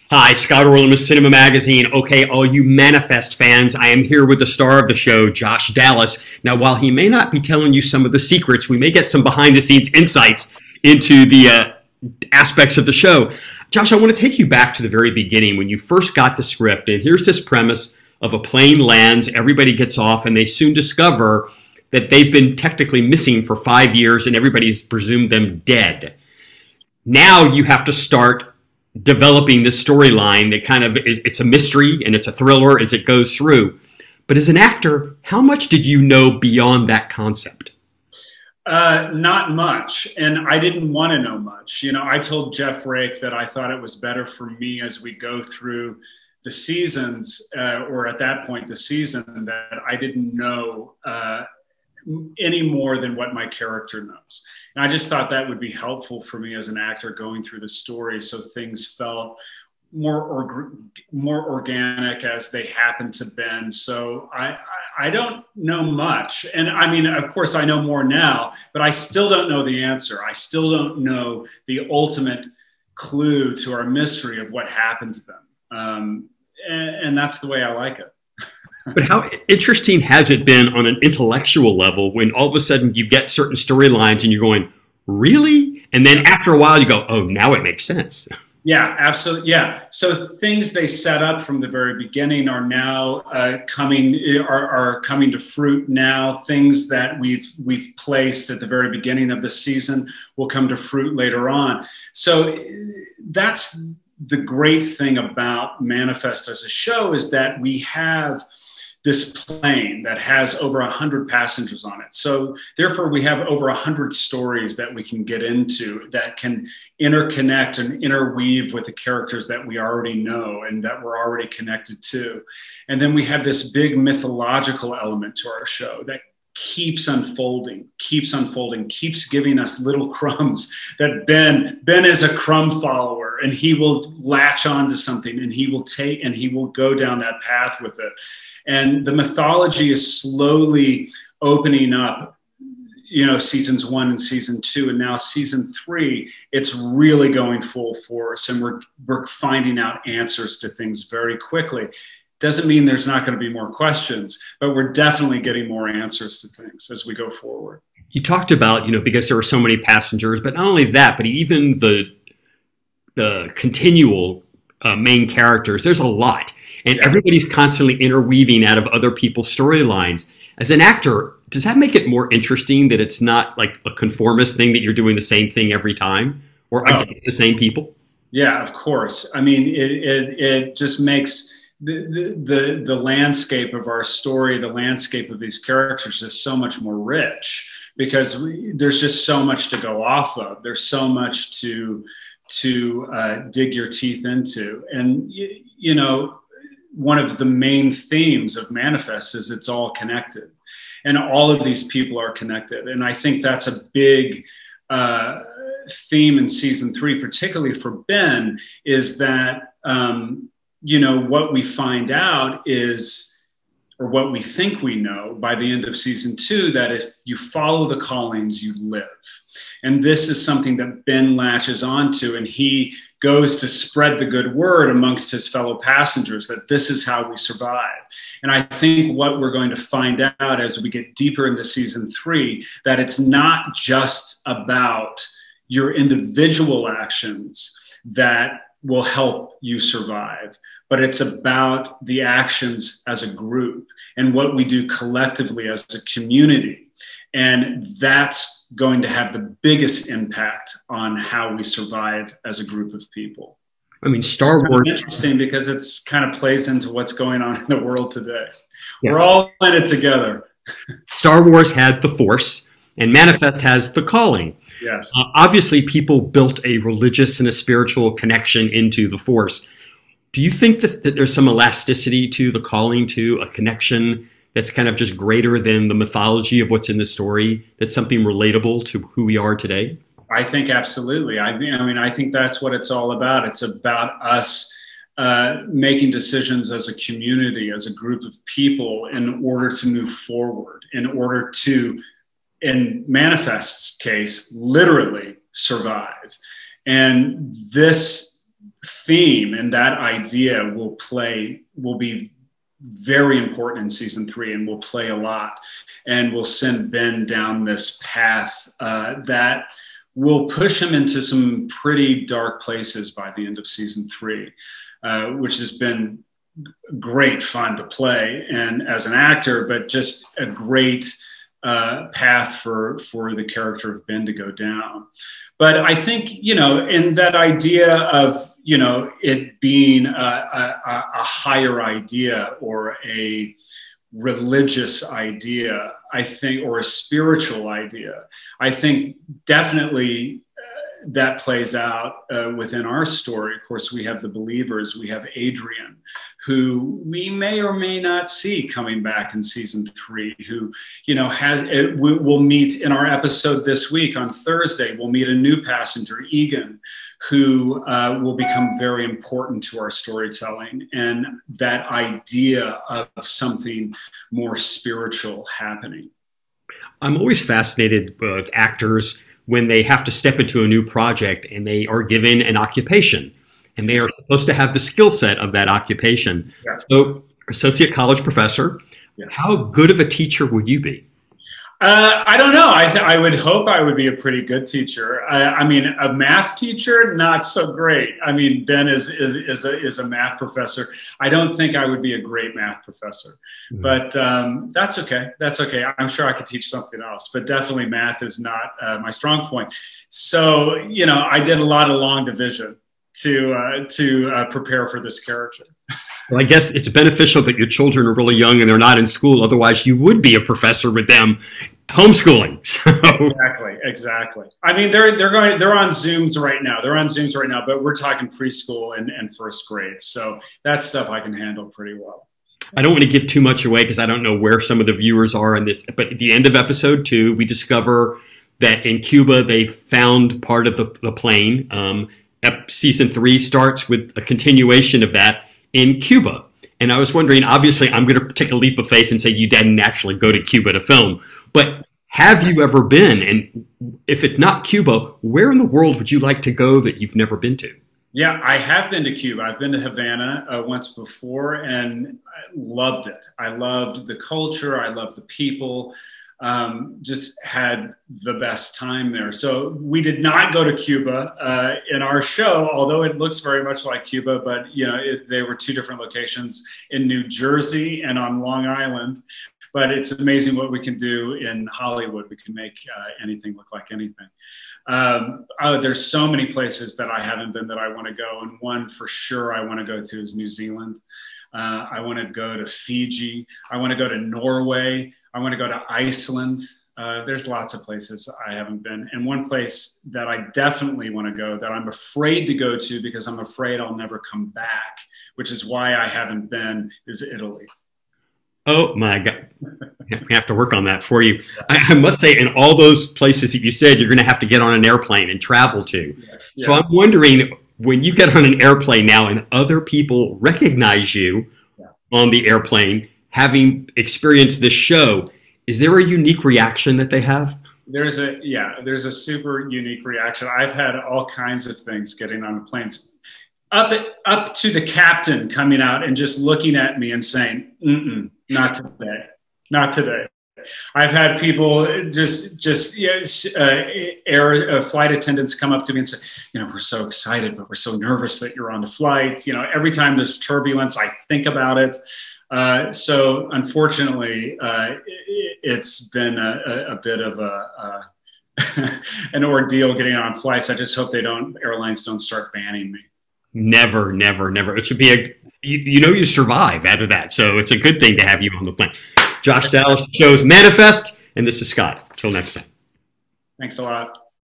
Hi, Scott Orlin with CINEMA-Magazin. Okay, all you Manifest fans, I am here with the star of the show, Josh Dallas. Now, while he may not be telling you some of the secrets, we may get some behind-the-scenes insights into the aspects of the show. Josh, I want to take you back to the very beginning when you first got the script, and here's this premise of a plane lands, everybody gets off, and they soon discover that they've been technically missing for 5 years, and everybody's presumed them dead. Now you have to start developing this storyline that kind of it's a mystery and it's a thriller as it goes through. But as an actor, how much did you know beyond that concept? Not much, and I didn't want to know much. You know, I told Jeff Rake that I thought it was better for me as we go through the seasons, or at that point the season, that I didn't know any more than what my character knows. And I just thought that would be helpful for me as an actor going through the story, so things felt more organic as they happened to been. So I don't know much. And I mean, of course I know more now, but I still don't know the answer. I still don't know the ultimate clue to our mystery of what happened to them. And that's the way I like it. But how interesting has it been on an intellectual level when all of a sudden you get certain storylines and you're going, really? And then after a while you go, oh, now it makes sense. Yeah, absolutely. Yeah. So things they set up from the very beginning are now coming to fruit now. Things that we've placed at the very beginning of the season will come to fruit later on. So that's the great thing about Manifest as a show, is that we have this plane that has over 100 passengers on it. So therefore we have over 100 stories that we can get into that can interconnect and interweave with the characters that we already know and that we're already connected to. And then we have this big mythological element to our show that keeps unfolding, keeps giving us little crumbs. That Ben is a crumb follower, and he will latch on to something and he will go down that path with it. And the mythology is slowly opening up, you know, seasons 1 and season 2, and now season 3, it's really going full force, and we're finding out answers to things very quickly. Doesn't mean there's not going to be more questions, but we're definitely getting more answers to things as we go forward. You talked about, you know, because there were so many passengers, but not only that, but even the continual main characters, there's a lot. And everybody's constantly interweaving out of other people's storylines. As an actor, does that make it more interesting that it's not like a conformist thing, that you're doing the same thing every time, or against the same people? Yeah, of course. I mean, it just makes the landscape of our story, the landscape of these characters, is so much more rich, because there's just so much to go off of. There's so much to dig your teeth into. And, you know, one of the main themes of Manifest is it's all connected, and all of these people are connected. And I think that's a big theme in season 3, particularly for Ben, is that, you know, what we find out is, or what we think we know by the end of season 2, that if you follow the callings, you live. And this is something that Ben latches onto, and he goes to spread the good word amongst his fellow passengers that this is how we survive. And I think what we're going to find out as we get deeper into season 3, that it's not just about your individual actions that will help you survive, but it's about the actions as a group and what we do collectively as a community. And that's going to have the biggest impact on how we survive as a group of people. I mean, Star Wars is interesting because it's kind of plays into what's going on in the world today. Yeah. We're all in it together. Star Wars had the Force, and Manifest has the calling. Yes. Obviously, people built a religious and a spiritual connection into the Force. Do you think that there's some elasticity to the calling, to a connection that's kind of just greater than the mythology of what's in the story, that's something relatable to who we are today? I think absolutely. I mean, I think that's what it's all about. It's about us making decisions as a community, as a group of people, in order to move forward, in order to, in Manifest's case, literally survive. And this theme and that idea will be very important in season 3 and will play a lot, and will send Ben down this path that will push him into some pretty dark places by the end of season 3, which has been great fun to play and as an actor, but just a great path for the character of Ben to go down. But I think, you know, in that idea of, you know, it being a higher idea or a religious idea, I think, or a spiritual idea, I think definitely that plays out within our story. Of course, we have the believers, we have Adrian, who we may or may not see coming back in season 3, who, you know, we'll meet in our episode this week on Thursday. We'll meet a new passenger, Egan, who will become very important to our storytelling, and that idea of something more spiritual happening. I'm always fascinated with actors when they have to step into a new project and they are given an occupation and they are supposed to have the skill set of that occupation. Yeah. So, associate college professor, yeah. How good of a teacher would you be? I don't know. I would hope I would be a pretty good teacher. I mean, a math teacher, not so great. I mean, Ben is a math professor. I don't think I would be a great math professor, but that's okay. That's okay. I'm sure I could teach something else, but definitely math is not my strong point. So, you know, I did a lot of long division to prepare for this character. Well, I guess it's beneficial that your children are really young and they're not in school. Otherwise, you would be a professor with them homeschooling. Exactly. I mean, they're on Zooms right now. They're on Zooms right now, but we're talking preschool and first grade. So that's stuff I can handle pretty well. I don't want to give too much away because I don't know where some of the viewers are in this. But at the end of episode 2, we discover that in Cuba, they found part of the plane. Season 3 starts with a continuation of that in Cuba. And I was wondering, obviously, I'm going to take a leap of faith and say you didn't actually go to Cuba to film. But have you ever been? And if it's not Cuba, where in the world would you like to go that you've never been to? Yeah, I have been to Cuba. I've been to Havana once before and I loved it. I loved the culture. I loved the people. Just had the best time there. So we did not go to Cuba in our show, although it looks very much like Cuba, but you know, they were 2 different locations in New Jersey and on Long Island. But it's amazing what we can do in Hollywood. We can make anything look like anything. There's so many places that I haven't been that I want to go. And one for sure I want to go to is New Zealand. I want to go to Fiji. I want to go to Norway. I want to go to Iceland. There's lots of places I haven't been. And one place that I definitely want to go that I'm afraid to go to because I'm afraid I'll never come back, which is why I haven't been, is Italy. Oh my God. I have to work on that for you. I must say, in all those places that you said, you're going to have to get on an airplane and travel to. Yeah. So I'm wondering, when you get on an airplane now and other people recognize you on the airplane, having experienced this show, is there a unique reaction that they have? There's a super unique reaction. I've had all kinds of things getting on the planes. Up to the captain coming out and just looking at me and saying, not today, not today. I've had people flight attendants come up to me and say, you know, we're so excited, but we're so nervous that you're on the flight. You know, every time there's turbulence, I think about it. So unfortunately, it's been a bit of an ordeal getting on flights. I just hope airlines don't start banning me. Never, never, never. It should be you know, you survive after that. So it's a good thing to have you on the plane. Josh Dallas shows Manifest, and this is Scott. Till next time. Thanks a lot.